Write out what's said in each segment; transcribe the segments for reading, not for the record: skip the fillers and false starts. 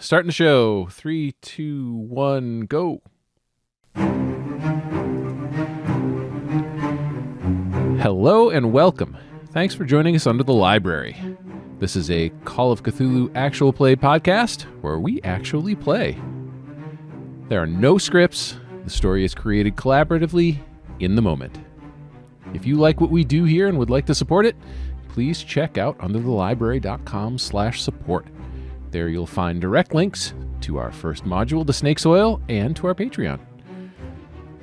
Starting the show. 3, 2, 1, go. Hello and welcome. Thanks for joining us under the library. This is a Call of Cthulhu actual play podcast where we actually play. There are no scripts. The story is created collaboratively in the moment. If you like what we do here and would like to support it, please check out underthelibrary.com/support. There you'll find direct links to our first module, the Snake's Oil, and to our Patreon.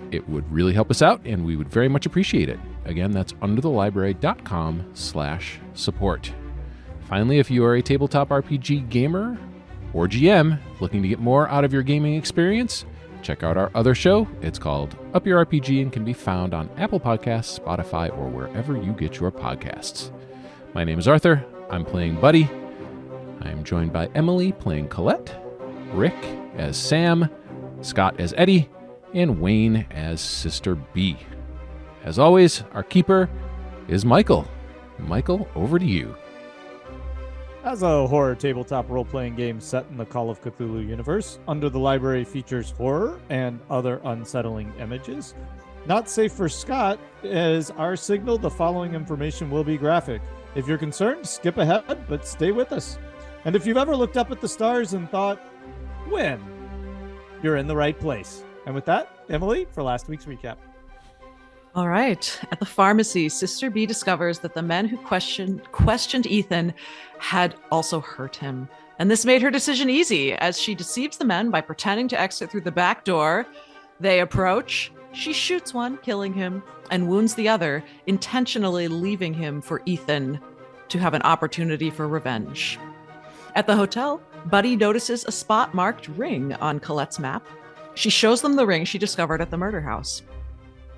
It would really help us out, and we would very much appreciate it. Again, that's underthelibrary.com/support. Finally, if you are a tabletop RPG gamer or GM looking to get more out of your gaming experience, check out our other show. It's called Up Your RPG and can be found on Apple Podcasts, Spotify, or wherever you get your podcasts. My name is Arthur. I'm playing Buddy. I am joined by Emily playing Colette, Rick as Sam, Scott as Eddy, and Wayne as Sister B. As always, our keeper is Michael. Michael, over to you. As a horror tabletop role-playing game set in the Call of Cthulhu universe, Under the Library features horror and other unsettling images. Not safe for Scott is our signal. The following information will be graphic. If you're concerned, skip ahead, but stay with us. And if you've ever looked up at the stars and thought, when? You're in the right place. And with that, Emily, for last week's recap. All right. At the pharmacy, Sister B discovers that the men who questioned Ethan had also hurt him. And this made her decision easy, as she deceives the men by pretending to exit through the back door. They approach. She shoots one, killing him, and wounds the other, intentionally leaving him for Ethan to have an opportunity for revenge. At the hotel, Buddy notices a spot-marked ring on Colette's map. She shows them the ring she discovered at the murder house.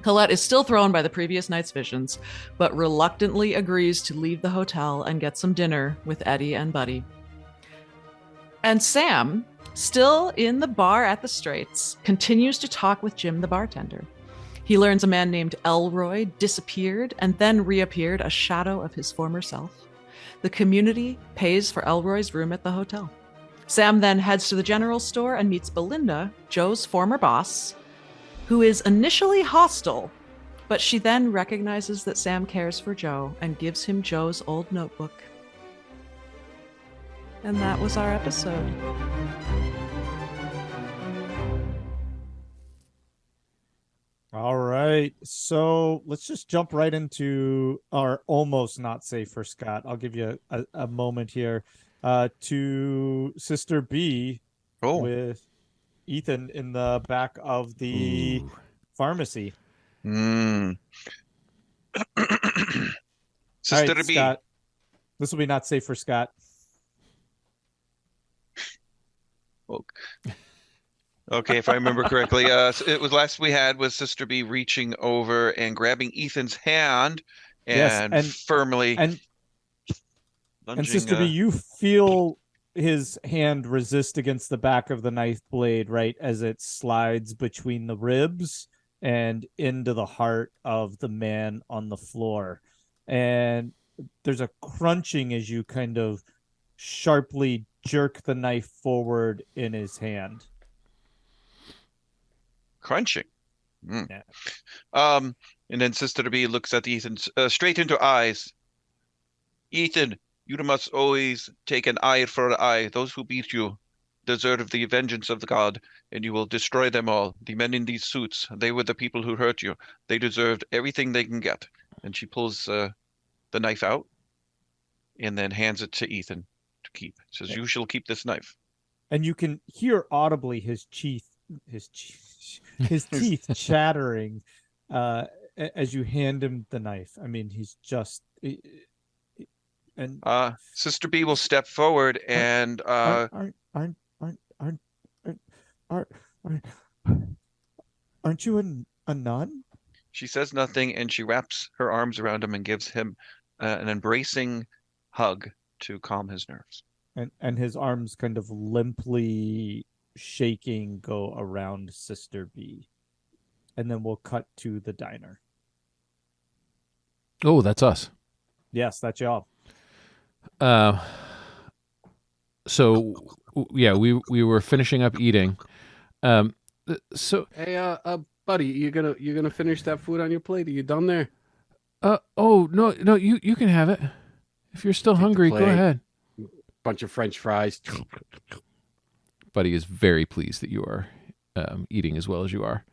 Colette is still thrown by the previous night's visions, but reluctantly agrees to leave the hotel and get some dinner with Eddy and Buddy. And Sam, still in the bar at the Straits, continues to talk with Jim the bartender. He learns a man named Elroy disappeared and then reappeared, a shadow of his former self. The community pays for Elroy's room at the hotel. Sam then heads to the general store and meets Belinda, Joe's former boss, who is initially hostile, but she then recognizes that Sam cares for Joe and gives him Joe's old notebook. And that was our episode. All right, so let's just jump right into our almost not safe for Scott. I'll give you a moment here to Sister B with Ethan in the back of the pharmacy. Sister right, B. Scott, this will be not safe for Scott. Okay, if I remember correctly, it was last we had was Sister B reaching over and grabbing Ethan's hand and firmly and lunging, and Sister B, you feel his hand resist against the back of the knife blade right as it slides between the ribs and into the heart of the man on the floor. And there's a crunching as you kind of sharply jerk the knife forward in his hand. crunching. Yeah. And then Sister B looks at Ethan straight into eyes. Ethan, you must always take an eye for an eye. Those who beat you deserve the vengeance of the god, and you will destroy them all. The men in these suits, they were the people who hurt you. They deserved everything they can get. And she pulls the knife out and then hands it to Ethan to keep. Says, you shall keep this knife. And you can hear audibly his teeth chattering as you hand him the knife. I mean, he's just... And Sister B will step forward and aren't you a nun? She says nothing, and she wraps her arms around him and gives him an embracing hug to calm his nerves. And his arms kind of limply shaking go around Sister B. And then we'll cut to the diner. Oh, that's us. Yes, that's y'all. So we were finishing up eating. So Hey, buddy, you gonna finish that food on your plate? Are you done there? oh no, you can have it if you're still Take the hungry. Go plate. ahead. Bunch of French fries. Buddy is very pleased that you are eating as well as you are.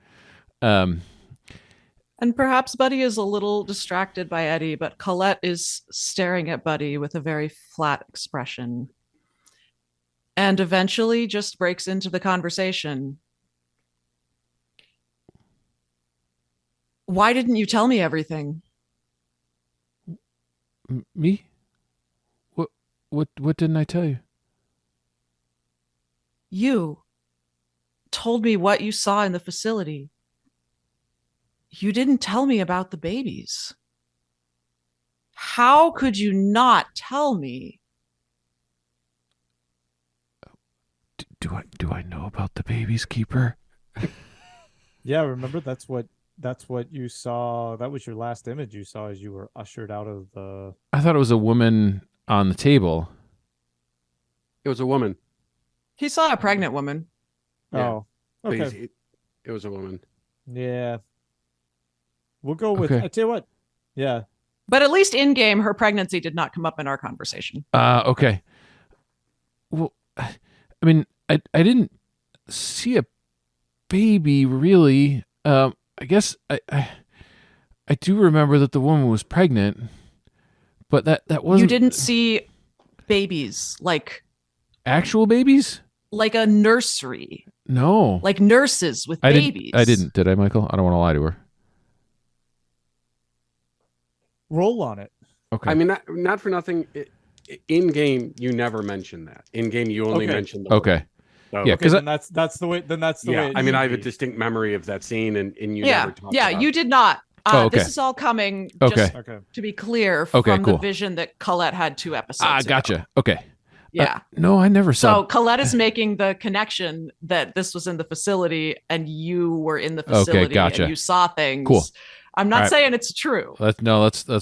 And perhaps Buddy is a little distracted by Eddy, but Colette is staring at Buddy with a very flat expression. And eventually just breaks into the conversation. Why didn't you tell me everything? Me? What didn't I tell you? You told me what you saw in the facility. You didn't tell me about the babies. How could you not tell me? Do I know about the babies, Keeper? Yeah, remember that's what you saw. That was your last image you saw as you were ushered out of the. I thought it was a woman on the table. It was a woman. He saw a pregnant woman. Yeah. Oh, okay. Please, it was a woman. Yeah. We'll go with. Okay. I tell you what. Yeah. But at least in game, her pregnancy did not come up in our conversation. Okay. Well, I mean, I didn't see a baby really. I guess I do remember that the woman was pregnant, but that wasn't. You didn't see babies like actual babies? like a nursery, No. like nurses with babies. I didn't. Did I, Michael? I don't want to lie to her. Roll on it. Okay. I mean, not for nothing. In game, you never mention that. In game, you only Okay. mention the okay. So, Yeah, Okay, 'cause then that's the way. Then that's the way. yeah. It I mean, should I have a be. distinct memory of that scene, and you Yeah, never talked yeah, about you did not. Okay. This is all coming, Okay. just Okay. to be clear, Okay, from cool. the vision that Colette had 2 episodes ago. Gotcha. Okay. Yeah. No, I never saw. So Colette is making the connection that this was in the facility and you were in the facility gotcha. and you saw things. Cool. I'm not All right. saying it's true. Let's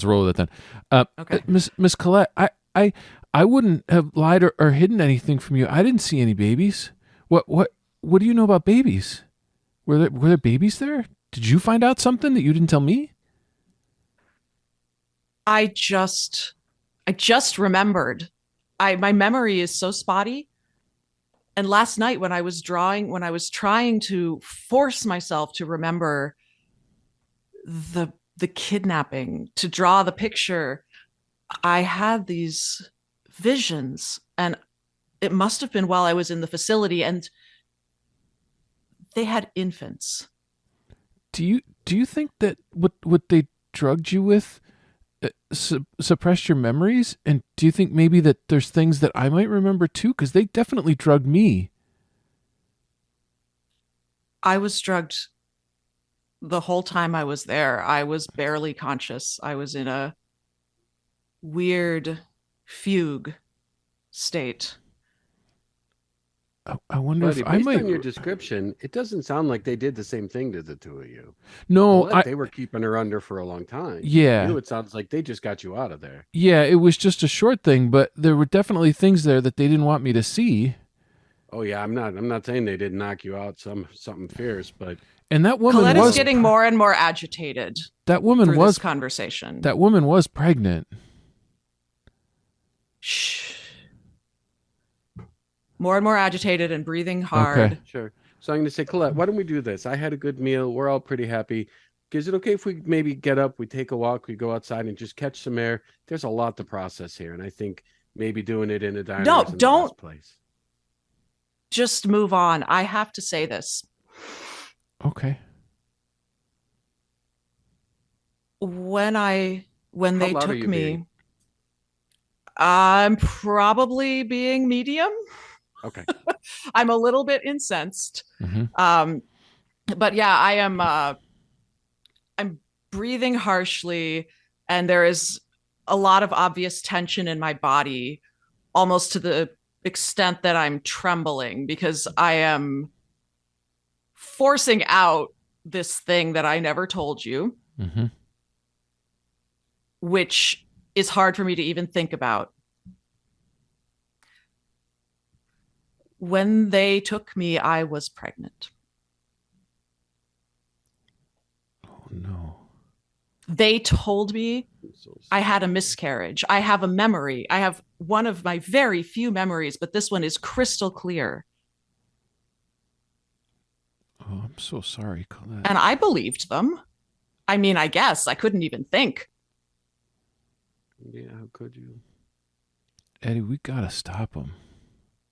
roll with it then. Okay. Miss Colette, I wouldn't have lied or hidden anything from you. I didn't see any babies. What do you know about babies? Were there babies there? Did you find out something that you didn't tell me? I just remembered. My memory is so spotty. And last night when I was trying to force myself to remember the kidnapping, to draw the picture, I had these visions, and it must have been while I was in the facility, and they had infants. Do you think that what they drugged you with suppressed your memories? And do you think maybe that there's things that I might remember too? Because they definitely drugged me. I was drugged the whole time I was there. I was barely conscious. I was in a weird fugue state. I wonder Buddy, if I based might. on your description, it doesn't sound like they did the same thing to the two of you. No, Colette, they were keeping her under for a long time. Yeah. You, it sounds like they just got you out of there. Yeah, it was just a short thing, but there were definitely things there that they didn't want me to see. Oh yeah, I'm not saying they didn't knock you out something fierce, but And that woman Colette was is getting more and more agitated that woman through was this conversation. that woman was pregnant. Shh. More and more agitated and breathing hard. Okay. sure. So I'm going to say, Colette, why don't we do this? I had a good meal. We're all pretty happy. Is it okay if we maybe get up, we take a walk, we go outside and just catch some air? There's a lot to process here, and I think maybe doing it in a diner No, is the don't. best place. Just move on. I have to say this. Okay. When they loud are took you me, being? I'm probably being medium. Okay. I'm a little bit incensed. Mhm. But yeah, I am I'm breathing harshly, and there is a lot of obvious tension in my body, almost to the extent that I'm trembling because I am forcing out this thing that I never told you, Mhm. which is hard for me to even think about. When they took me, I was pregnant. Oh no. They told me So I had a sorry. miscarriage. I have a memory. I have one of my very few memories, but this one is crystal clear. Oh, I'm so sorry, Colette. And I believed them. I mean, I guess I couldn't even think. Yeah, how could you? Eddy, we gotta stop him.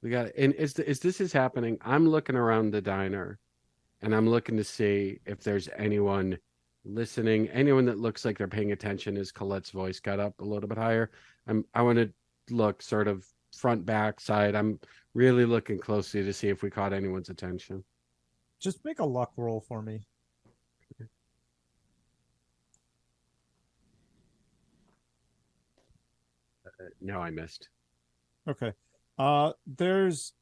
We got, and as this is happening, I'm looking around the diner, and I'm looking to see if there's anyone listening, anyone that looks like they're paying attention. As Colette's voice got up a little bit higher, I want to look sort of front, back, side. I'm really looking closely to see if we caught anyone's attention. Just make a luck roll for me. No, I missed. Okay. There's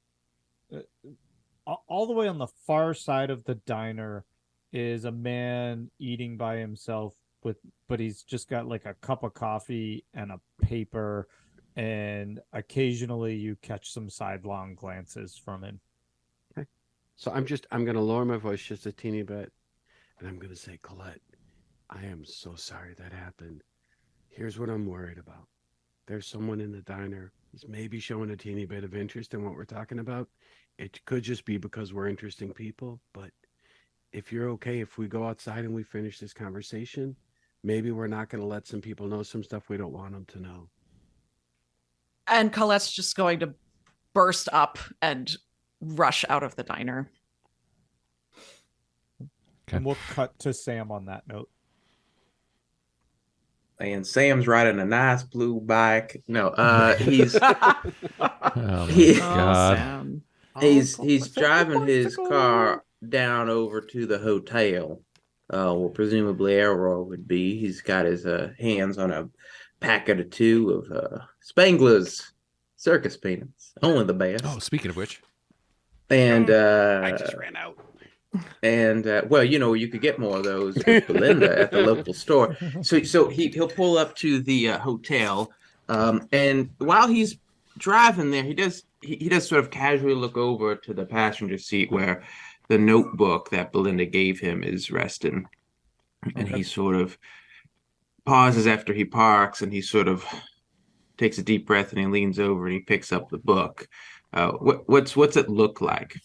all the way on the far side of the diner is a man eating by himself but he's just got like a cup of coffee and a paper, and occasionally you catch some sidelong glances from him. Okay. So I'm going to lower my voice just a teeny bit, and I'm going to say, Colette, I am so sorry that happened. Here's what I'm worried about. There's someone in the diner who's maybe showing a teeny bit of interest in what we're talking about. It could just be because we're interesting people, but if you're okay, if we go outside and we finish this conversation, maybe we're not going to let some people know some stuff we don't want them to know. And Colette's just going to burst up and rush out of the diner. Okay. And we'll cut to Sam on that note. And Sam's riding a nice blue bike. No, he's Oh my He- God. Sam. he's driving his car down over to the hotel. Well, presumably Elroy would be. He's got his hands on a packet or two of Spangler's circus peanuts. Only the best. Oh, speaking of which, And I just ran out. And well, you could get more of those with Belinda at the local store. So he'll pull up to the hotel, and while he's driving there, he does sort of casually look over to the passenger seat where the notebook that Belinda gave him is resting, and Okay. he sort of pauses after he parks, and he sort of takes a deep breath, and he leans over and he picks up the book. What's it look like?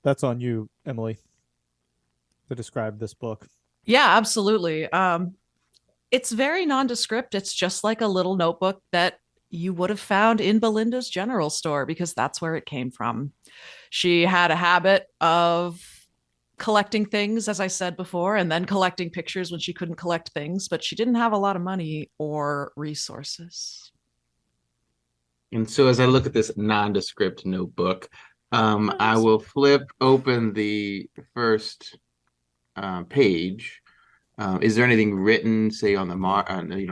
That's on you, Emily, to describe this book. Yeah, absolutely. It's very nondescript. It's just like a little notebook that you would have found in Belinda's general store because that's where it came from. She had a habit of collecting things, as I said before, and then collecting pictures when she couldn't collect things, but she didn't have a lot of money or resources. And so as I look at this nondescript notebook, I will flip open the first page. Is there anything written, say, on the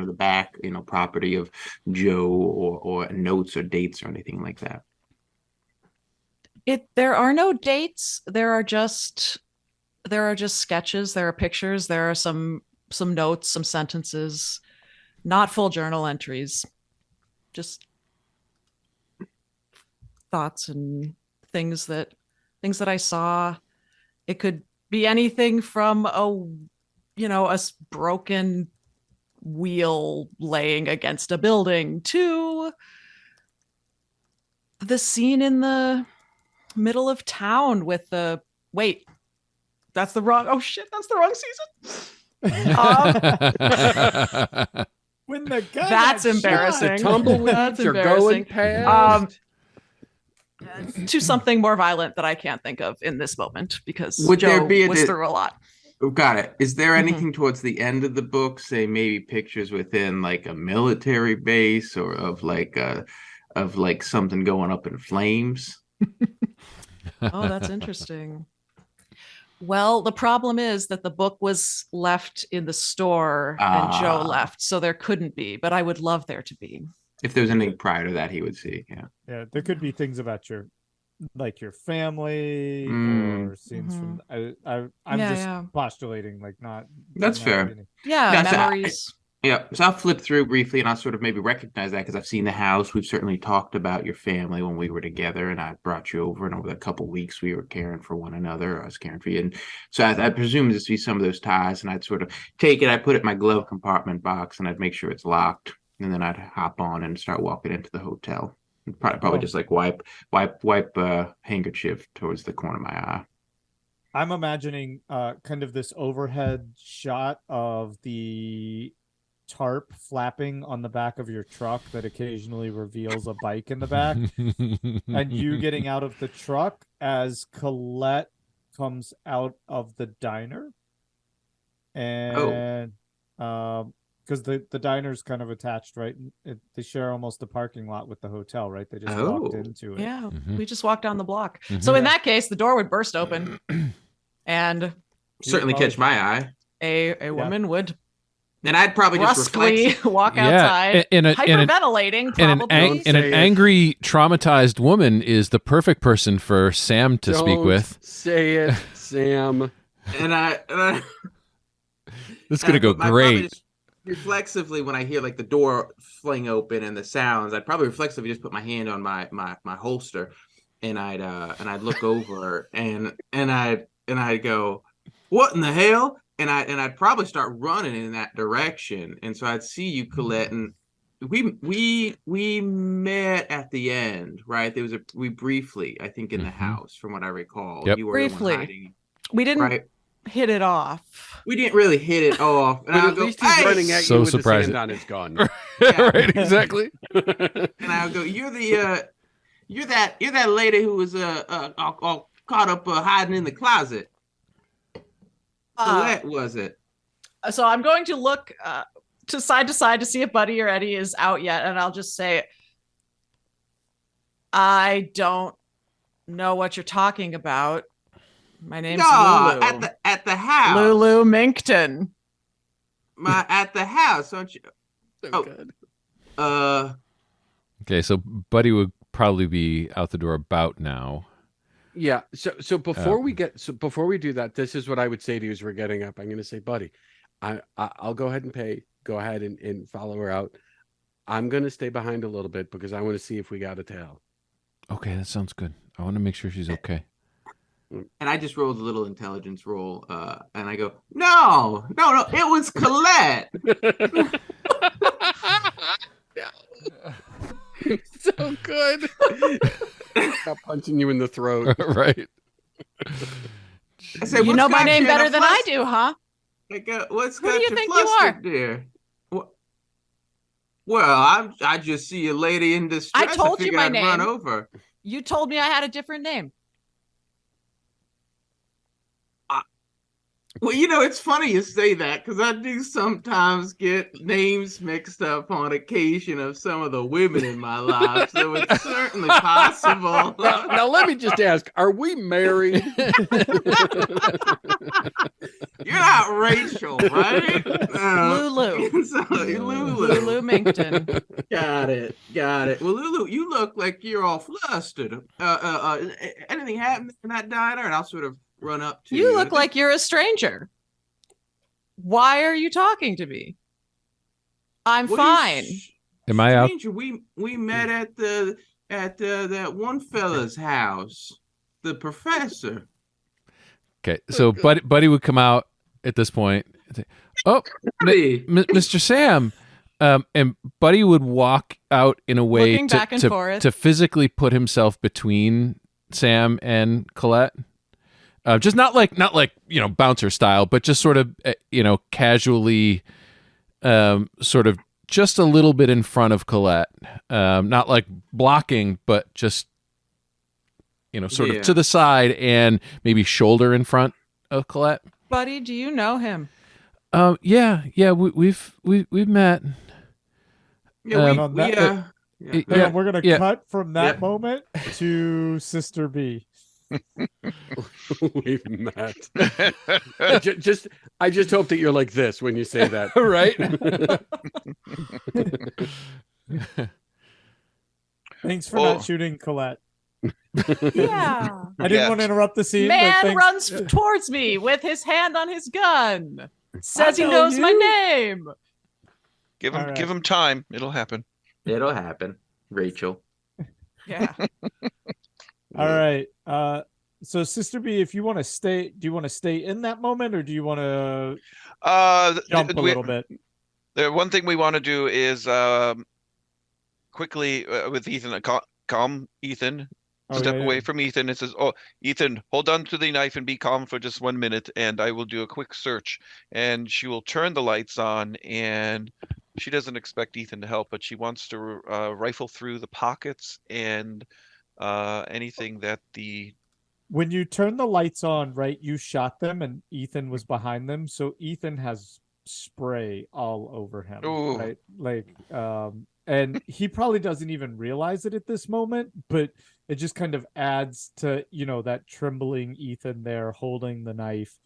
the back, property of Joe, or notes or dates or anything like that? There are no dates. There are just sketches. There are pictures. There are some notes, some sentences, not full journal entries, just thoughts and things that I saw. It could be anything from a broken wheel laying against a building to the scene in the middle of town with the that's the wrong season. When the guy That's got embarrassing. shot. Tumbleweeds That's are embarrassing. going past. To something more violent that I can't think of in this moment because Would Joe there be was through a lot. Got it. Is there Mhm. anything towards the end of the book, say maybe pictures within like a military base, or of like something going up in flames? Oh, that's interesting. Well, the problem is that the book was left in the store and Joe Ah. left, so there couldn't be, but I would love there to be. If there's anything prior to that, he would see. Yeah. Yeah, there could be things about your family Mm. or scenes from. I'm Yeah, just yeah. postulating, like not. That's not fair. beginning. Yeah, That's- memories. Yeah, so I'll flip through briefly, and I'll sort of maybe recognize that because I've seen the house. We've certainly talked about your family when we were together, and I brought you over, and over the couple of weeks we were caring for one another. I was caring for you, and so I presume this would be some of those ties, and I'd sort of take it, I'd put it in my glove compartment box, and I'd make sure it's locked, and then I'd hop on and start walking into the hotel. Probably just like wipe handkerchief towards the corner of my eye. I'm imagining kind of this overhead shot of the tarp flapping on the back of your truck that occasionally reveals a bike in the back, and you getting out of the truck as Colette comes out of the diner, and because the diner's kind of attached, right? They share almost a parking lot with the hotel, right? They just walked into it. Yeah, we just walked down the block. So in that case, the door would burst open, and certainly catch my eye. A woman would. And I'd probably just brusquely walk outside, hyperventilating. Probably. And an angry, traumatized woman is the perfect person for Sam to speak with. Say it, Sam. And I this is gonna go great. Reflexively, when I hear like the door fling open and the sounds, I'd probably reflexively just put my hand on my holster, and I'd look over and I'd go, "What in the hell?" And I'd probably start running in that direction. And so I'd see you, Colette, and we met at the end, right? There was we briefly, I think, in the house, from what I recall. Yep. You were Briefly. hiding, We didn't right? hit it off. We didn't really hit it off. And But I'll at go, least he's "Hey!" running at So you with surprising. his hand on his gun. Right, exactly. And I'll go, you're that lady who was all caught up hiding in the closet. Colette, was it? So I'm going to look to side to see if Buddy or Eddy is out yet, and I'll just say, I don't know what you're talking about. My name's Lulu. at the house. Lulu Minkton. At the house, aren't you? So good. Okay, so Buddy would probably be out the door about now. Yeah. So before we do that, this is what I would say to you as we're getting up. I'm going to say, Buddy, I'll go ahead and pay. Go ahead and follow her out. I'm going to stay behind a little bit because I want to see if we got a tail. Okay, that sounds good. I want to make sure she's okay. And I just rolled a little intelligence roll, and I go, no, it was Colette. So good. Stop punching you in the throat. Right. I said, You know my name better than I do, huh? Like, what's Who got do you you think you flustered are? there? Well, I just see a lady in distress. I told you figured my I'd name. Run over. You told me I had a different name. Well, it's funny you say that because I do sometimes get names mixed up on occasion of some of the women in my life, so it's certainly possible. Now let me just ask: are we married? You're not Rachel, right? Lulu. So, Lulu. Lulu Minkton. Got it. Well, Lulu, you look like you're all flustered. Anything happened in that diner? And I'll sort of run up to you. You look like you're a stranger. Why are you talking to me? I'm fine. Am I out? Stranger, we met at that one fella's house, the professor. Okay, so Buddy would come out at this point. And say, "Oh, Mr. Sam," and Buddy would walk out in a way Looking back and forth. to physically put himself between Sam and Colette. Just not like bouncer style, but just sort of casually, sort of just a little bit in front of Colette. Not like blocking, but just sort of to the side and maybe shoulder in front of Colette. Buddy, do you know him? Yeah, we've met. We're gonna Yeah. cut from that moment to Sister B. We've met. I just hope that you're like this when you say that. Right? Thanks for not shooting Colette. Yeah. I didn't want to interrupt the scene. Man runs towards me with his hand on his gun. Says he knows my name. Give All him right. give him time. It'll happen. It'll happen, Rachel. Yeah. All right. So Sister B, if you want to stay, do you want to stay in that moment or do you want to jump a little bit? The one thing we want to do is quickly with Ethan, calm Ethan. Step away from Ethan. It says, "Oh, Ethan, hold on to the knife and be calm for just 1 minute, and I will do a quick search." And she will turn the lights on, and she doesn't expect Ethan to help, but she wants to rifle through the pockets and anything that the. When you turn the lights on, right, you shot them and Ethan was behind them. So Ethan has spray all over him, Ooh. right? Like, and he probably doesn't even realize it at this moment, but it just kind of adds to, that trembling Ethan there holding the knife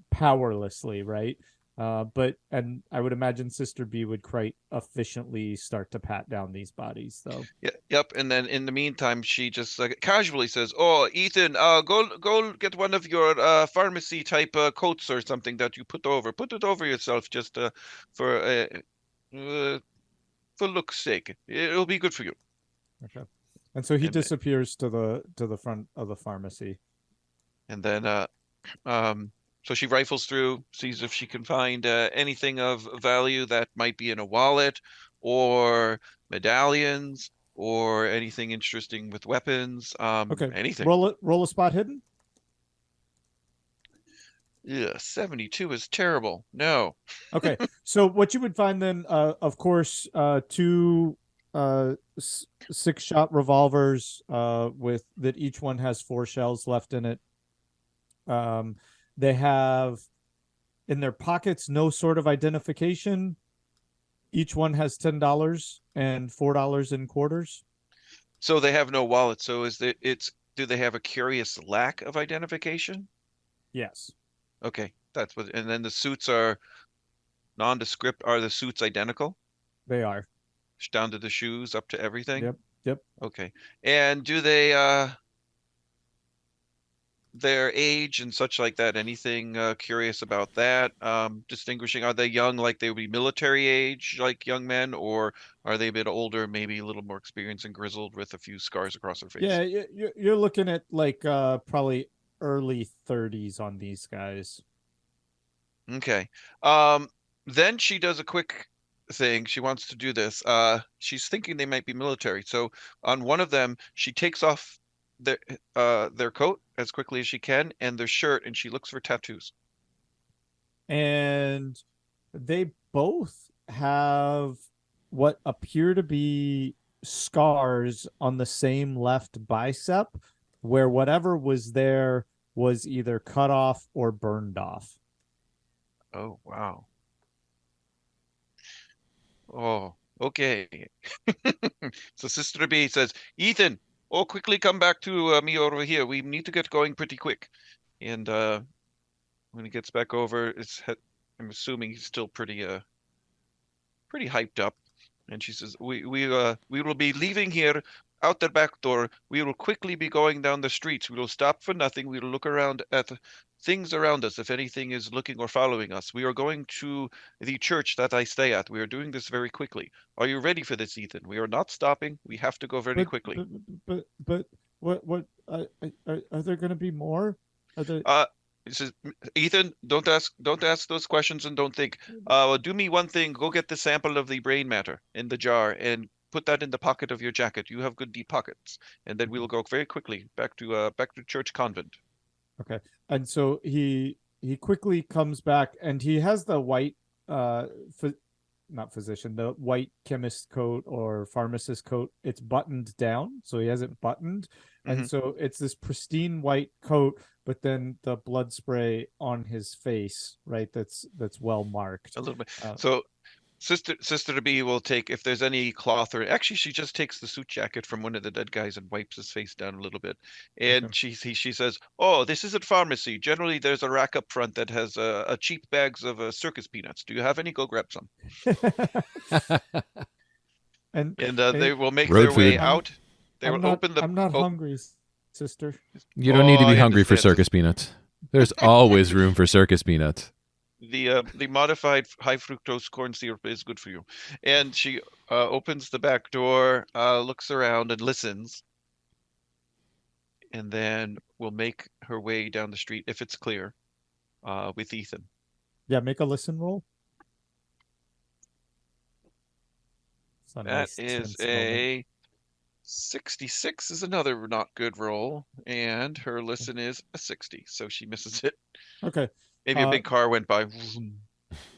powerlessly, right? And I would imagine Sister B would quite efficiently start to pat down these bodies, though. Yeah, yep. And then in the meantime, she just casually says, "Oh, Ethan, go get one of your pharmacy type coats or something that you put it over yourself just for look's sake. It'll be good for you." Okay. And so he disappears to the front of the pharmacy. And then so she rifles through, sees if she can find anything of value that might be in a wallet or medallions or anything interesting with weapons. Okay. Anything. Roll a spot hidden. Yeah, 72 is terrible. No. Okay. So what you would find then, of course, two 6-shot revolvers with that each one has 4 shells left in it. They have in their pockets no sort of identification. Each one has $10 and $4 in quarters. So they have no wallet. So do they have a curious lack of identification? Yes. Okay, that's what. And then the suits are nondescript. Are the suits identical? They are. Down to the shoes, up to everything? Yep. Okay. And do they their age and such like that, anything curious about that? Distinguishing, are they young, like they would be military age, like young men, or are they a bit older, maybe a little more experienced and grizzled with a few scars across their face? Yeah, you're looking at like probably early 30s on these guys. Okay. Then she does a quick thing. She wants to do this. She's thinking they might be military. So on one of them, she takes off their coat as quickly as she can and their shirt, and she looks for tattoos. And they both have what appear to be scars on the same left bicep, where whatever was there was either cut off or burned off. Oh, wow. Oh, okay. So Sister B says, "Ethan, quickly come back to me over here. We need to get going pretty quick." And when he gets back over, I'm assuming he's still pretty hyped up. And she says, we will be leaving here out the back door. We will quickly be going down the streets. We will stop for nothing. We will look around at things around us if anything is looking or following us. We are going to the church that I stay at. We are doing this very quickly. Are you ready for this, Ethan? We are not stopping. We have to go very quickly. But what are there going to be more? He says, "Ethan, don't ask those questions and don't think. Do me one thing. Go get the sample of the brain matter in the jar and put that in the pocket of your jacket. You have good deep pockets, and then we will go very quickly back to church convent." Okay, and so he quickly comes back, and he has the white not physician, the white chemist coat or pharmacist coat. It's buttoned down, so he has it buttoned, and so it's this pristine white coat, but then the blood spray on his face, right? That's well marked a little bit. So Sister B will take, if there's any cloth, or actually she just takes the suit jacket from one of the dead guys and wipes his face down a little bit. And she says, "Oh, this isn't pharmacy. Generally, there's a rack up front that has cheap bags of circus peanuts. Do you have any? Go grab some." and they will make their way out. They will open the. I'm not hungry, sister. You don't need to be hungry for circus peanuts. There's always room for circus peanuts. the modified high fructose corn syrup is good for you. And she opens the back door, looks around and listens, and then will make her way down the street if it's clear with Ethan. Yeah, make a listen roll. It's a That nice is tense moment. a 66 is another not good roll, and her listen is a 60, so she misses it. Okay. Maybe a big car went by.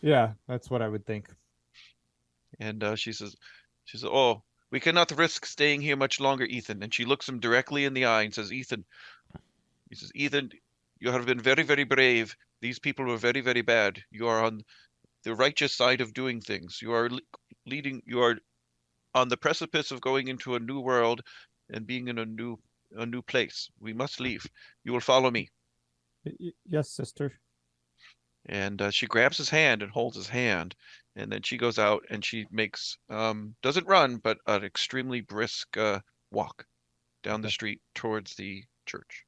Yeah, that's what I would think. And she says, "Oh, we cannot risk staying here much longer, Ethan." And she looks him directly in the eye and says, "Ethan," he says, "Ethan, you have been very, very brave. These people were very, very bad. You are on the righteous side of doing things. You are leading. You are on the precipice of going into a new world and being in a new place. We must leave. You will follow me." Yes, sister. And she grabs his hand and holds his hand, and then she goes out and she makes doesn't run, but an extremely brisk walk down the street towards the church.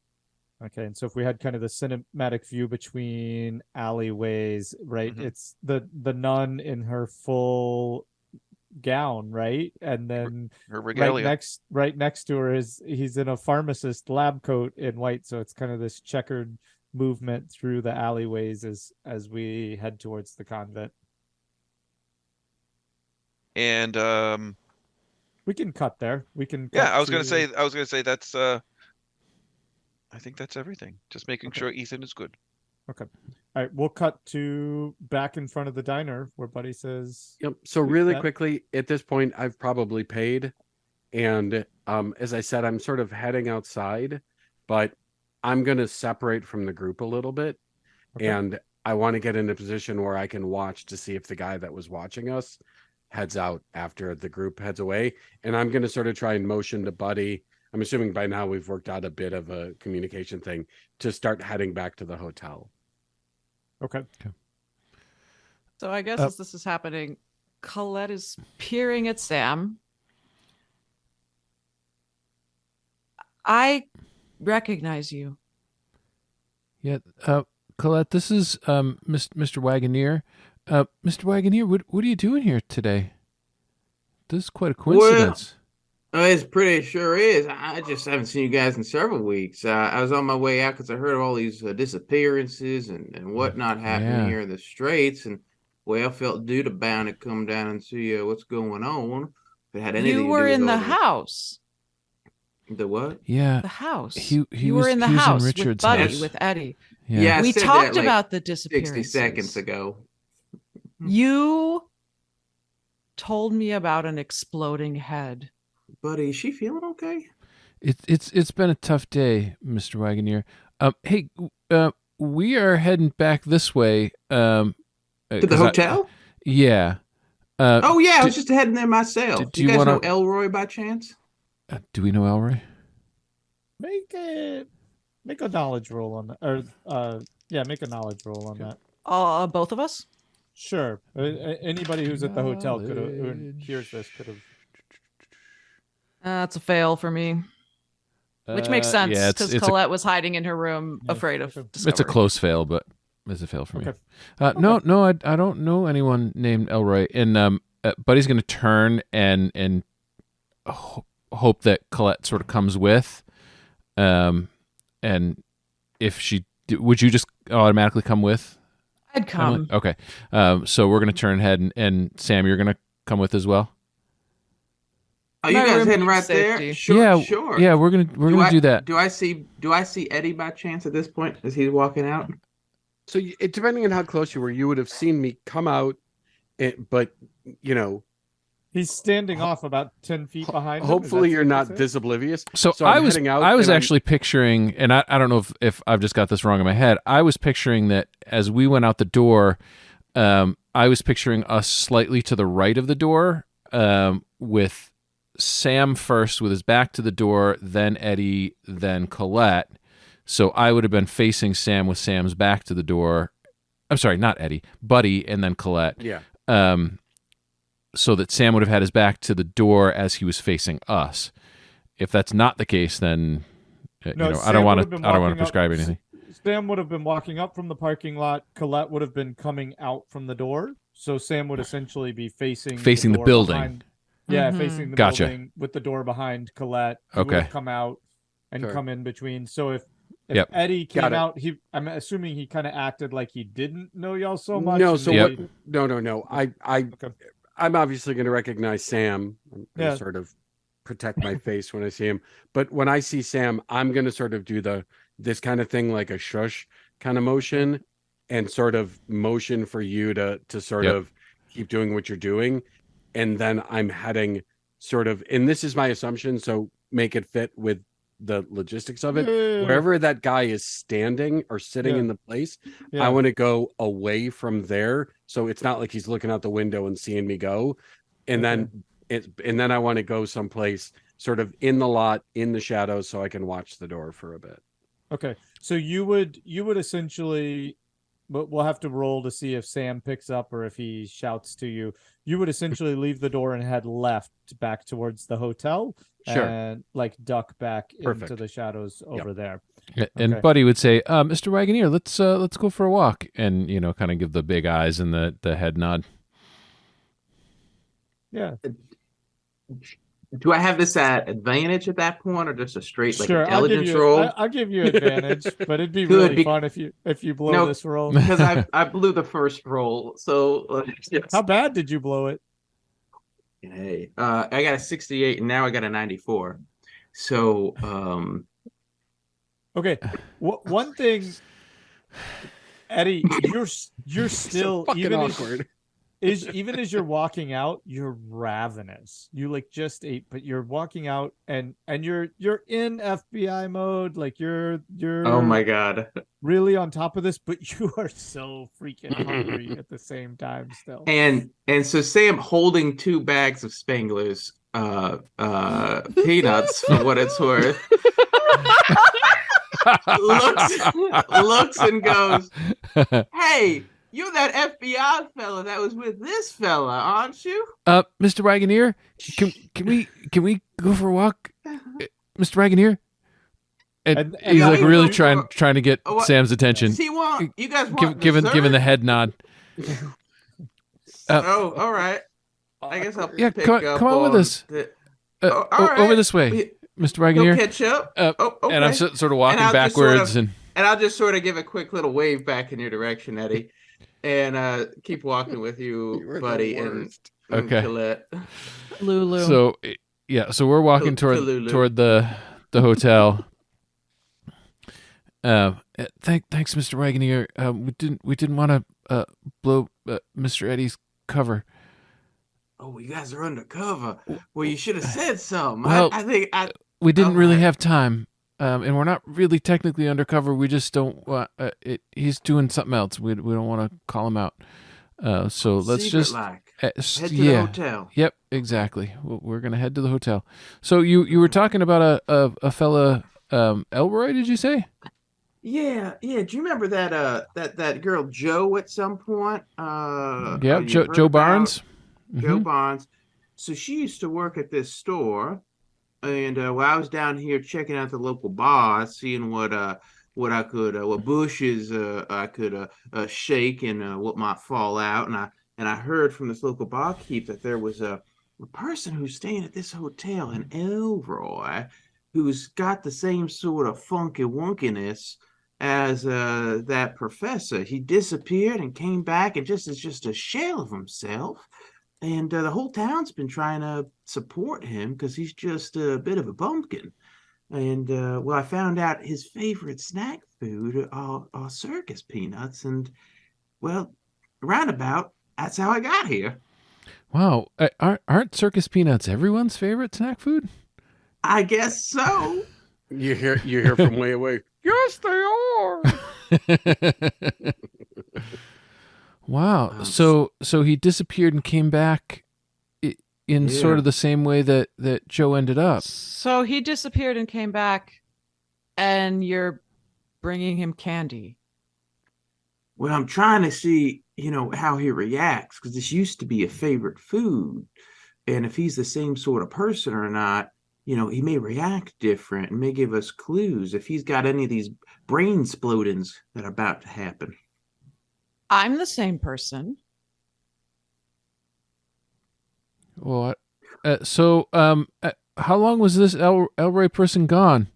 Okay, and so if we had kind of the cinematic view between alleyways, right? Mhm. It's the nun in her full gown, right? And then Her regalia. right next to her is he's in a pharmacist lab coat in white, so it's kind of this checkered movement through the alleyways as we head towards the convent. And We can cut there. We can yeah, cut I was gonna to- say that's I think that's everything. Just making Okay. sure Ethan is good. All right, we'll cut to back in front of the diner where Buddy says, Yep. So really that- quickly, at this point, I've probably paid, and as I said, I'm sort of heading outside, but I'm going to separate from the group a little bit, Okay. and I want to get in a position where I can watch to see if the guy that was watching us heads out after the group heads away, and I'm going to sort of try and motion to Buddy. I'm assuming by now we've worked out a bit of a communication thing to start heading back to the hotel. Okay. So I guess as this is happening, Colette is peering at Sam. I recognize you. Yeah, Colette, this is Mr. Wagoneer. Mr. Wagoneer, what are you doing here today? This is quite a coincidence. It's pretty sure is. I just haven't seen you guys in several weeks. I was on my way out because I heard of all these disappearances and whatnot happening here in the Straits, and I felt duty bound to come down and see what's going on. If it had anything You to do were with in the all house. The what? Yeah. The house. He you was, were in the he was house Richard's with Buddy, house. with Eddy. Yeah. I We said talked that, like, about the 60 disappearances. seconds ago. You told me about an exploding head. Buddy, is she feeling okay? It's been a tough day, Mr. Wagoneer. Hey, we are heading back this way. To the hotel? Yeah. Oh yeah, I was just heading there myself. do you you guys wanna- know Elroy by chance? Do we know Elroy? Make a knowledge roll on that, or make a knowledge roll on that. Both of us? Sure. Anybody who's at the hotel could have, who hears this, could have. That's a fail for me. Which makes sense Yeah, because it's Colette was hiding in her room, Yeah, afraid of okay. discovery. It's a close fail, but it's a fail for me. Okay. No, I don't know anyone named Elroy. And Buddy's going to turn and hope that Colette sort of comes with. And if she, would you just automatically come with? I'd come. Emily? Okay. So we're going to turn ahead and Sam, you're going to come with as well. Are you My guys room heading needs right safety. there? Sure, Yeah, sure. Yeah, we're gonna do that. Do I see Eddy by chance at this point as he's walking out? So depending on how close you were, you would have seen me come out, but He's standing off about 10 feet behind him. hopefully Is that you're not safe? this oblivious. So I'm I was heading out, I was and I'm- actually picturing, and I don't know if I've just got this wrong in my head. I was picturing that as we went out the door, I was picturing us slightly to the right of the door, with Sam first with his back to the door, then Eddy, then Colette. So I would have been facing Sam with Sam's back to the door. I'm sorry, not Eddy, Buddy, and then Colette. Yeah. So that Sam would have had his back to the door as he was facing us. If that's not the case, then No, I Sam don't want would have to been I don't want walking to prescribe up- anything. Sam would have been walking up from the parking lot. Colette would have been coming out from the door. So Sam would essentially be facing the door building. behind- yeah, Mhm. facing the Gotcha. building with the door behind Colette. He would Okay. have come out and Sure. come in between. So if Yep. Eddy Got came it. out, I'm assuming he kind of acted like he didn't know y'all so much. No, and so Yep. maybe- no. Okay. I'm obviously going to recognize Sam. I'm going Yeah. to sort of protect my face when I see him. But when I see Sam, I'm going to sort of do this kind of thing, like a shush kind of motion, and sort of motion for you to sort Yep. of keep doing what you're doing. And then I'm heading sort of, and this is my assumption, so make it fit with the logistics of it. Yeah. Wherever that guy is standing or sitting Yeah. in the place, Yeah. I want to go away from there, so it's not like he's looking out the window and seeing me go. And then I want to go someplace sort of in the lot, in the shadows, so I can watch the door for a bit. Okay, so you would essentially, but we'll have to roll to see if Sam picks up or if he shouts to you. You would essentially leave the door and head left back towards the hotel, Sure. and like duck back into Perfect. the shadows over there. And Okay. Buddy would say, "Mr. Wagoneer, let's go for a walk," and kind of give the big eyes and the head nod. Yeah, Do I have this at advantage at that point, or just a straight like sure. I'll give intelligence you. roll? I'll give you advantage, but it'd be Good, really be- fun if you blow No. this roll. Because I blew the first roll. So How bad did you blow it? hey, I got a 68 and now I got a 94. So Okay, one thing, Eddy, you're still Fucking even awkward. even as you're walking out, you're ravenous. You like just ate, but you're walking out and you're in FBI mode. Like you're oh my god. really on top of this, but you are so freaking hungry at the same time still. And so Sam holding 2 bags of Spangler's peanuts for what it's worth. looks and goes, "Hey, you're that FBI fella that was with this fella, aren't you?" Mr. Wagoneer, can we go for a walk, Mr. Wagoneer? And And he's I like know really you- trying to get What- Sam's attention. See what you guys want? Given dessert? the head nod. Oh, all right. I guess I'll Yeah, pick come up on with on us. the- all right. Over this way, He- Mr. He'll Wagoneer. catch up. Okay. And I'm sort of walking I'll just backwards, and I'll just sort of give a quick little wave back in your direction, Eddy, and keep walking with you, You're the buddy, and worst. Okay. Colette. Lulu. so so we're walking Lulu. toward the hotel. Thanks, Mr. Wagoneer. We didn't want to blow Mr. Eddy's cover. Oh, you guys are undercover. Well, you should have said something. Well, I think We didn't really Alright. have time, and we're not really technically undercover. We just don't. He's doing something else. We don't want to call him out. So let's secret just like. head Head to the hotel. Yep, exactly. We're gonna head to the hotel. So you were talking about a fella, Elroy? Did you say? Yeah. Do you remember that girl Joe at some point? Yep, you Joe heard Joe about Barnes. Joe Mhm. Barnes. So she used to work at this store, and while I was down here checking out the local bars, seeing what I could what bushes I could shake and what might fall out, and I heard from this local barkeep that there was a person who's staying at this hotel in Elroy who's got the same sort of funky wonkiness as that professor. He disappeared and came back and just is just a shell of himself. And the whole town's been trying to support him because he's just a bit of a bumpkin. And well, I found out his favorite snack food are circus peanuts. And well, roundabout, that's how I got here. Wow, aren't circus peanuts everyone's favorite snack food? I guess so. You hear from way away. Yes, they are. Wow. So he disappeared and came back in sort of the same way that Joe ended up. So he disappeared and came back, and you're bringing him candy. Well, I'm trying to see, how he reacts because this used to be a favorite food. And if he's the same sort of person or not, he may react different and may give us clues if he's got any of these brain splodings that are about to happen. I'm the same person. Well, how long was this Elroy person gone?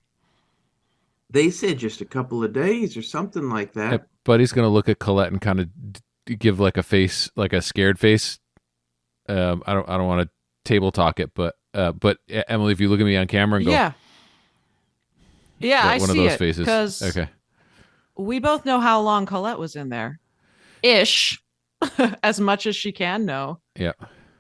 They said just a couple of days or something like that. Buddy's gonna look at Colette and kind of give like a face, like a scared face. I don't want to table talk it, but Emily, if you look at me on camera and go, yeah, I one see of those it, faces. because Okay, we both know how long Colette was in there, ish, as much as she can know. yeah.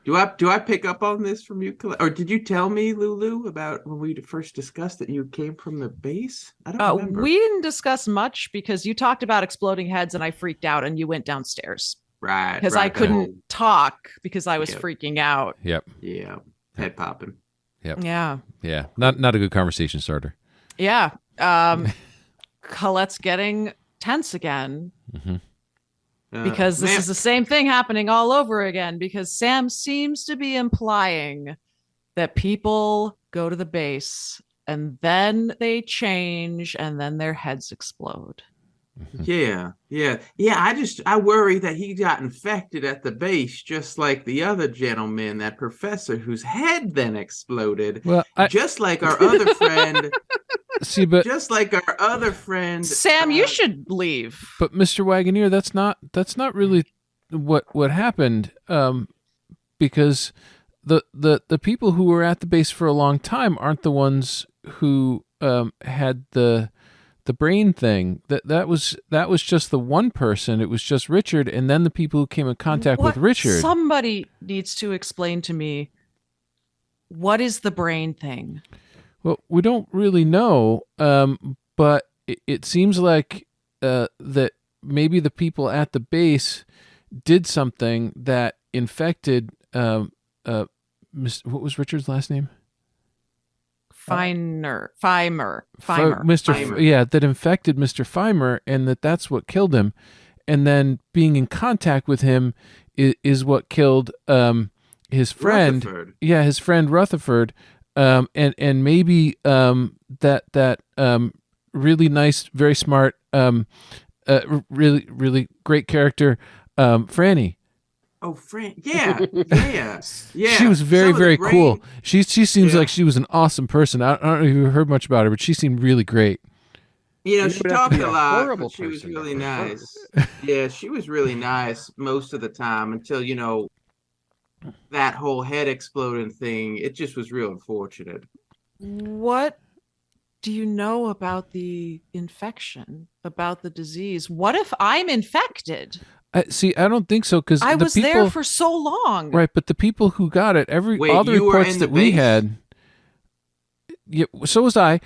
Do I pick up on this from you, Colette? Or did you tell me, Lulu, about when we first discussed that you came from the base? I don't remember. We didn't discuss much because you talked about exploding heads and I freaked out and you went downstairs. Right. Because I couldn't talk because I was freaking out. Yep. Yeah. Head popping. Yep. Yeah. Yeah. Not a good conversation starter. Yeah. Colette's getting tense again. Mm-hmm. Because this is the same thing happening all over again, because Sam seems to be implying that people go to the base and then they change and then their heads explode. Yeah. I worry that he got infected at the base, just like the other gentleman, that professor whose head then exploded. Well, just like our other friend. Just like our other friend. Sam, you should leave. But Mr. Wagoneer, that's not really what happened. Because the people who were at the base for a long time aren't the ones who had the brain thing. That was just the one person. It was just Richard, and then the people who came in contact with Richard. Somebody needs to explain to me, what is the brain thing? Well, we don't really know, but it seems like that maybe the people at the base did something that infected. What was Richard's last name? Fimer. That infected Mr. Fimer, and that's what killed him. And then being in contact with him is what killed his friend. Rutherford. Yeah, his friend Rutherford. And maybe that really nice, very smart, really great character, Franny. Oh, Fran, yeah. She was very cool. She seems like she was an awesome person. I don't know if you heard much about her, but she seemed really great. She talked a lot, but she was really nice. Yeah, she was really nice most of the time until, that whole head exploding thing. It just was real unfortunate. What do you know about the infection, about the disease? What if I'm infected? I don't think so, because I was there for so long. Right, but the people who got it, all the reports that we had, yeah, so was I.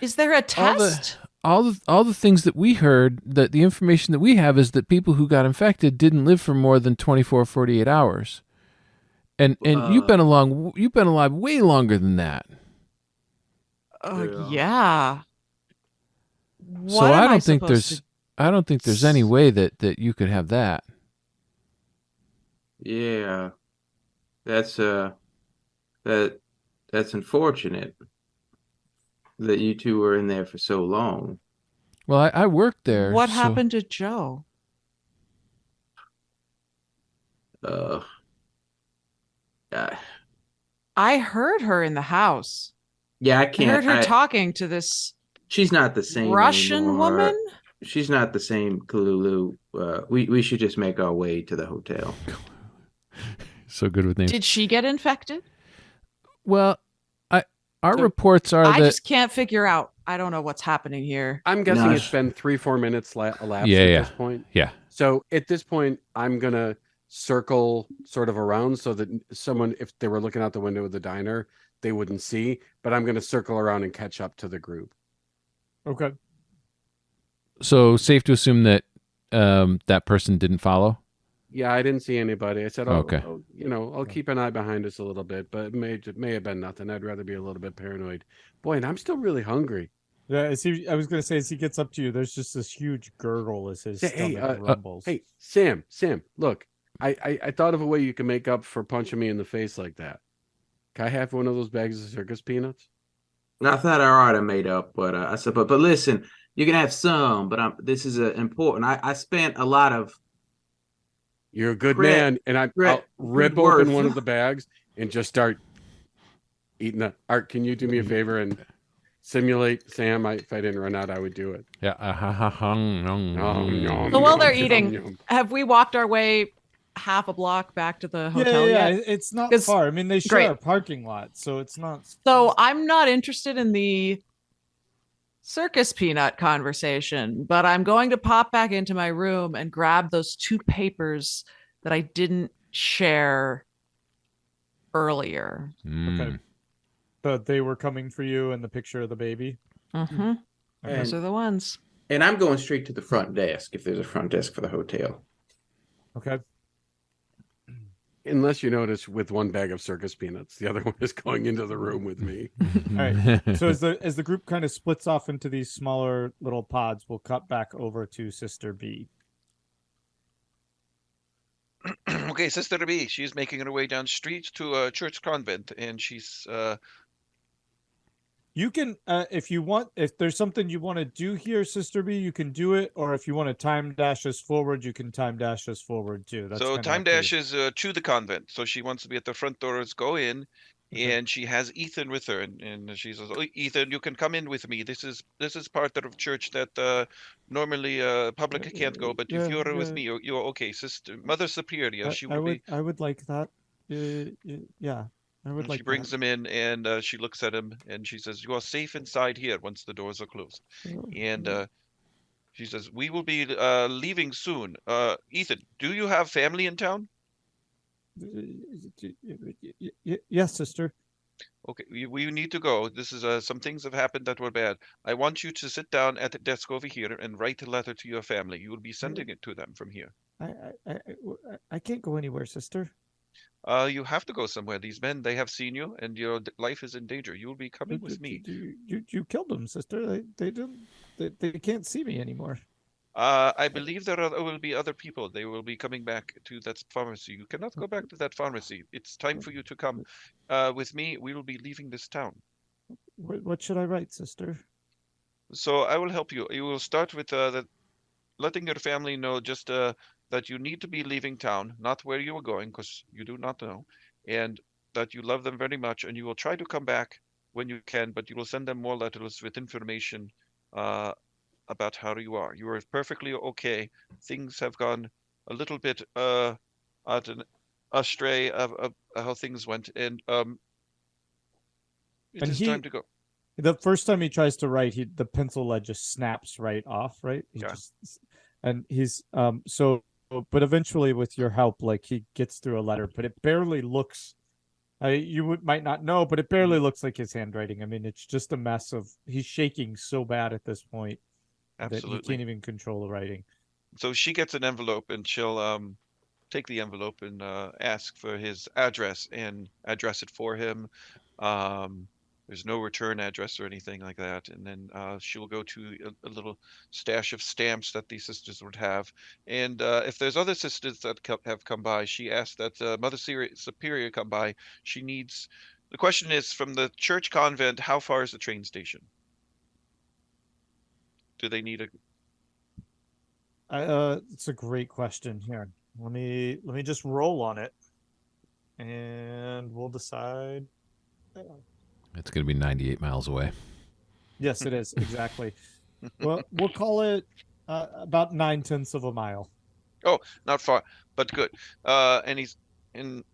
Is there a test? All the things that we heard, that the information that we have is that people who got infected didn't live for more than 24 or 48 hours. And you've been alive way longer than that. Yeah. So I don't think there's any way that you could have that. Yeah. That's unfortunate that you two were in there for so long. Well, I worked there. What happened to Joe? I heard her in the house. Yeah, I can't. I heard her talking to this. She's not the same Russian anymore. woman. She's not the same, Lulu. We should just make our way to the hotel. So good with names. Did she get infected? Well, our reports are I that just can't figure out. I don't know what's happening here. I'm guessing it's been 3-4 minutes elapsed at this point. Yeah. So at this point, I'm gonna circle sort of around so that someone, if they were looking out the window of the diner, they wouldn't see. But I'm gonna circle around and catch up to the group. Okay. So safe to assume that that person didn't follow? Yeah, I didn't see anybody. I said, okay. I'll keep an eye behind us a little bit, but it may have been nothing. I'd rather be a little bit paranoid. Boy, and I'm still really hungry. Yeah, I was going to say, as he gets up to you, there's just this huge gurgle as his stomach rumbles. Hey, Sam, look, I thought of a way you can make up for punching me in the face like that. Can I have one of those bags of circus peanuts? I thought I already made up, but I said, but listen, you can have some, but this is important. I spent a lot of You're a good credit, man, and I'll good rip open worth. one of the bags and just start eating the Art, can you do me a favor and simulate Sam? If I didn't run out, I would do it. Yeah. So while they're Yum, eating, yum. have we walked our way half a block back to the Yeah, hotel yeah, yet? it's not 'Cause- far. I mean, they share great. a parking lot, so it's not. So I'm not interested in the circus peanut conversation, but I'm going to pop back into my room and grab those 2 papers that I didn't share earlier. Okay. But they were coming for you and the picture of the baby. Mm-hmm. Those are the ones. And I'm going straight to the front desk if there's a front desk for the hotel. Okay. Unless you notice, with one bag of circus peanuts, the other one is going into the room with me. All right. So as the group kind of splits off into these smaller little pods, we'll cut back over to Sister B. Okay, Sister B, she's making her way down the street to a church convent, and she's You can, if you want, if there's something you want to do here, Sister B, you can do it. Or if you want to time dash us forward, you can time dash us forward too. That's so kinda time up to you. dash is to the convent. So she wants to be at the front doors, go in, Okay. and she has Ethan with her, and she says, "Oh, Ethan, you can come in with me. This is part of church that normally public can't go, but if Yeah, you're with yeah. me, you're okay, Sister Mother Superior. She will be." I would like that. Yeah, I would And like she brings that. him in, and she looks at him, and she says, "You are safe inside here once the doors are closed." And she says, "We will be leaving soon. Ethan, do you have family in town?" Yes, sister. Okay, we need to go. This is some things have happened that were bad. I want you to sit down at the desk over here and write a letter to your family. You will be sending it to them from here. I can't go anywhere, sister. You have to go somewhere. These men, they have seen you, and your life is in danger. You will be coming with me. You killed them, sister. They can't see me anymore. I believe there will be other people. They will be coming back to that pharmacy. You cannot go back to that pharmacy. It's time for you to come with me. We will be leaving this town. What should I write, sister? So I will help you. You will start with letting your family know just that you need to be leaving town, not where you are going, because you do not know, and that you love them very much, and you will try to come back when you can, but you will send them more letters with information about how you are. You are perfectly okay. Things have gone a little bit astray of how things went, and it is time to go. The first time he tries to write, the pencil lead just snaps right off, right? But eventually with your help, like he gets through a letter, but it barely looks, might not know, but it barely looks like his handwriting. I mean, it's just a mess he's shaking so bad at this point that he can't even control the writing. So she gets an envelope, and she'll take the envelope and ask for his address and address it for him. There's no return address or anything like that. And then she'll go to a little stash of stamps that these sisters would have. And if there's other sisters that have come by, she asks that Mother Superior come by. The question is, from the church convent, how far is the train station? Do they need it's a great question. Here, let me just roll on it, and we'll decide. It's going to be 98 miles away. Yes, it is exactly. Well, we'll call it about 9/10 of a mile. Oh, not far, but good. And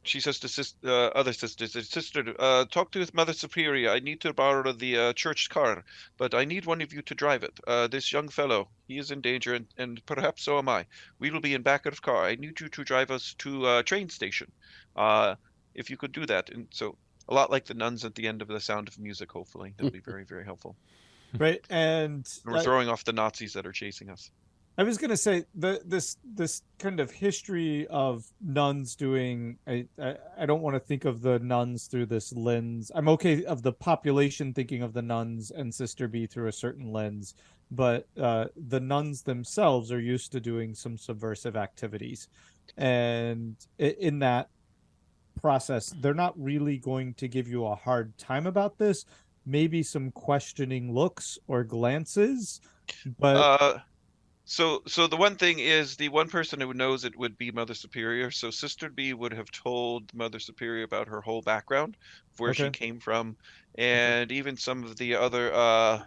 she says to other sisters, "Sister, talk to Mother Superior. I need to borrow the church car, but I need one of you to drive it. This young fellow, he is in danger, and perhaps so am I. We will be in back of the car. I need you to drive us to a train station. If you could do that." And so, a lot like the nuns at the end of The Sound of Music, hopefully. That'll be very, very helpful. Right, and we're throwing off the Nazis that are chasing us. I was going to say this kind of history of nuns doing. I don't want to think of the nuns through this lens. I'm okay of the population thinking of the nuns and Sister B through a certain lens, but the nuns themselves are used to doing some subversive activities, and in that, process. They're not really going to give you a hard time about this. Maybe some questioning looks or glances, but So the one thing is the one person who knows it would be Mother Superior. So Sister B would have told Mother Superior about her whole background, where she Okay. came from, and even some of the other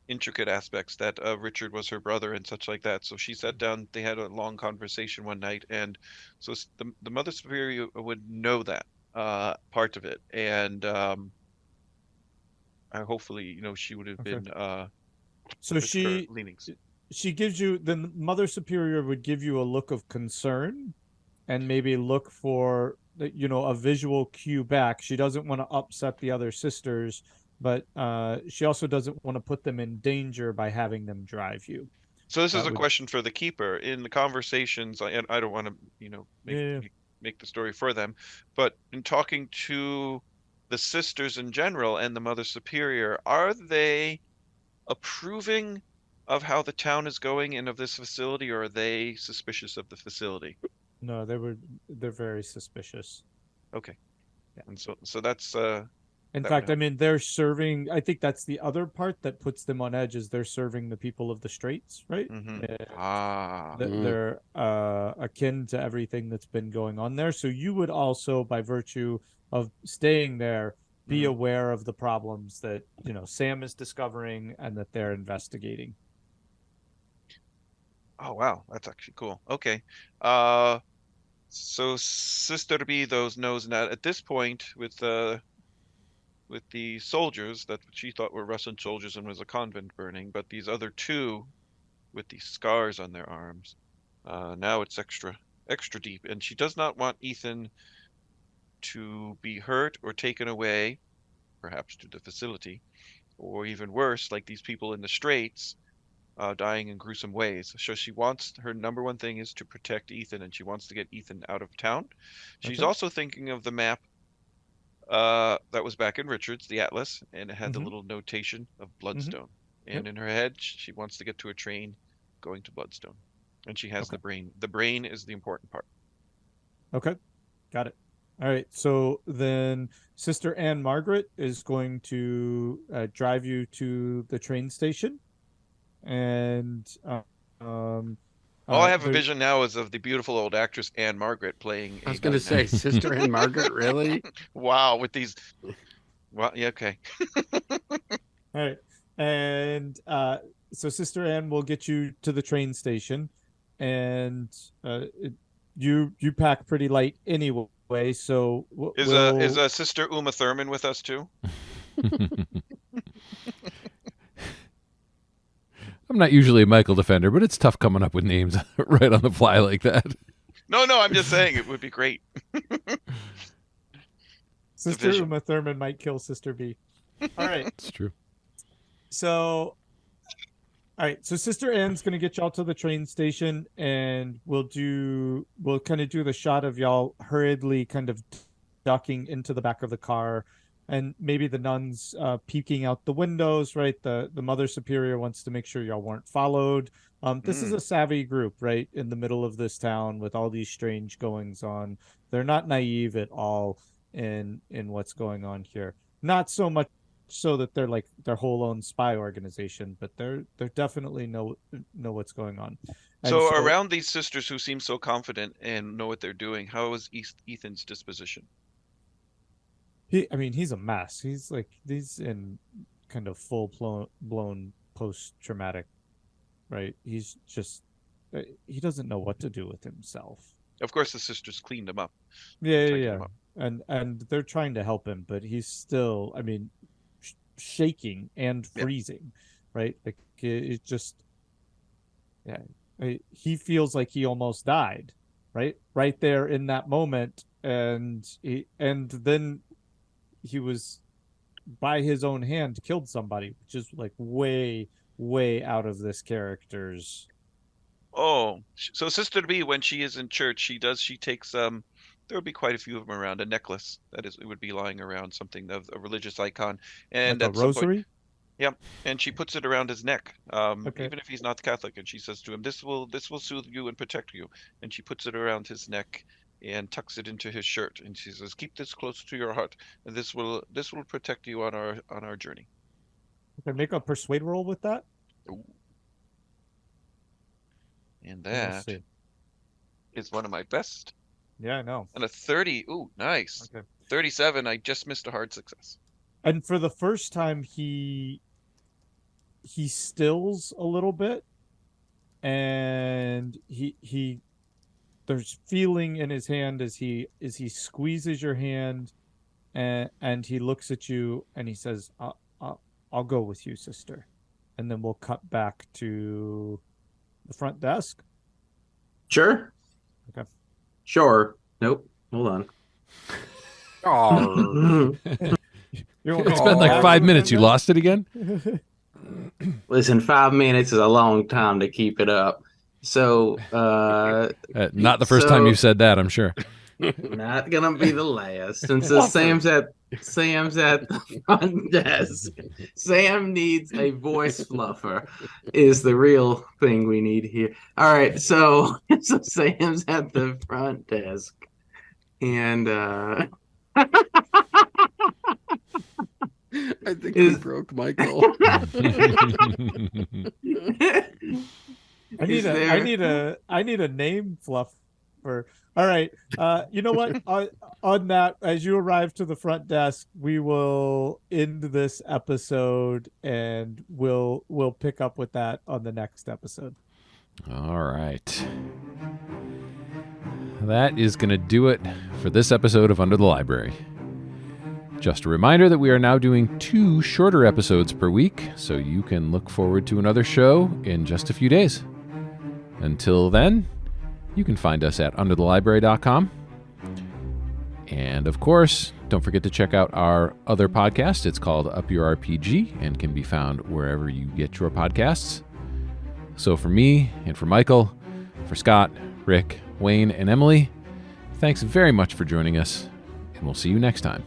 intricate aspects that Richard was her brother and such like that. So she sat down, they had a long conversation one night, and so the Mother Superior would know that part of it, and hopefully, you know, she would have Okay. been so with her she leanings. she gives you, the Mother Superior would give you a look of concern and maybe look for, you know, a visual cue back. She doesn't want to upset the other sisters, but she also doesn't want to put them in danger by having them drive you. So this is That a would, question for the keeper. In the conversations, and I don't want to, you know, yeah. make the story for them, but in talking to the sisters in general and the Mother Superior, are they approving of how the town is going and of this facility, or are they suspicious of the facility? No, they're very suspicious. Okay. Yeah. And so that's In that would fact, I help. mean, they're serving. I think that's the other part that puts them on edge, is they're serving the people of the Straits, right? Mm-hmm. And Ah. they're akin to everything that's been going on there. So you would also, by virtue of staying there, be Mhm. aware of the problems that, you know, Sam is discovering and that they're investigating. Oh wow, that's actually cool. Okay. So Sister B those knows that at this point with the soldiers that she thought were Russian soldiers and was a convent burning, but these other two with these scars on their arms, now it's extra deep, and she does not want Ethan to be hurt or taken away, perhaps to the facility, or even worse, like these people in the Straits, dying in gruesome ways. So she wants, her number one thing is to protect Ethan, and she wants to get Ethan out of town. She's Okay. also thinking of the map that was back in Richard's, the Atlas, and it had the Mhm. little notation of Mhm. Bloodstone. And Yep. in her head, she wants to get to a train going to Bloodstone. And she has Okay. the brain. The brain is the important part. Okay. Got it. All right. So then Sister Anne Margaret is going to drive you to the train station. And All I have a there, vision now is of the beautiful old actress Anne Margaret playing I a was going to say, nun. Sister and Margaret, really? Wow, with these. Well, yeah, okay. all right. And so Sister Anne will get you to the train station, and you pack pretty light anyway. So Is we'll Sister Uma Thurman with us too? I'm not usually a Michael defender, but it's tough coming up with names right on the fly like that. No, I'm just saying it would be great. Sister Division. Uma Thurman might kill Sister B. All right. It's true. So, all right. So Sister Anne's gonna get y'all to the train station, and we'll kind of do the shot of y'all hurriedly kind of ducking into the back of the car, and maybe the nuns peeking out the windows. Right. The Mother Superior wants to make sure y'all weren't followed. This is a savvy group, right, in the middle of this town with all these strange goings on. They're not naive at all in what's going on here. Not so much so that they're like their whole own spy organization, but they're definitely know what's going on. And So so around these sisters who seem so confident and know what they're doing, how is Ethan's disposition? I mean, he's a mess. He's in kind of full blown post traumatic, right? He's just he doesn't know what to do with himself. Of course, the sisters cleaned him up. Yeah, Tightened yeah, him up. yeah. And they're trying to help him, but he's still, I mean, shaking and Yeah. freezing, right? Like it just, yeah, he feels like he almost died, right there in that moment, and then he was by his own hand killed somebody, which is like way out of this character's. Oh, so Sister B, when she is in church, she takes there would be quite a few of them around, a necklace that is, it would be lying around, something of a religious icon, and Like a at some point, rosary. yeah, and she puts it around his neck, Okay. even if he's not Catholic, and she says to him, this will soothe you and protect you," and she puts it around his neck, and tucks it into his shirt. And she says, "Keep this close to your heart, and this will protect you on our journey." Okay, make a persuade roll with that. Ooh. And We'll that see. is one of my best. Yeah, I know. And a 30. Ooh, nice. Okay. 37. I just missed a hard success. And for the first time, he stills a little bit, and he there's feeling in his hand as he squeezes your hand, and he looks at you and he says, I'll go with you, sister. And then we'll cut back to the front desk. Sure. Okay. Sure. Nope. Hold on. Oh, It's been like 5 minutes. You lost it again? Listen, 5 minutes is a long time to keep it up. So, Not the first time you've said that, I'm sure. not gonna be the last. And so Sam's at the front desk. Sam needs a voice fluffer. Is the real thing we need here. All right, so Sam's at the front desk, and I think we broke Michael. I need a name fluffer. All right. You know what? On that, as you arrive to the front desk, we will end this episode, and we'll pick up with that on the next episode. All right. That is going to do it for this episode of Under the Library. Just a reminder that we are now doing 2 shorter episodes per week, so you can look forward to another show in just a few days. Until then, you can find us at underthelibrary.com. And of course, don't forget to check out our other podcast. It's called Up Your RPG and can be found wherever you get your podcasts. So for me and for Michael, for Scott, Rick, Wayne, and Emily, thanks very much for joining us, and we'll see you next time.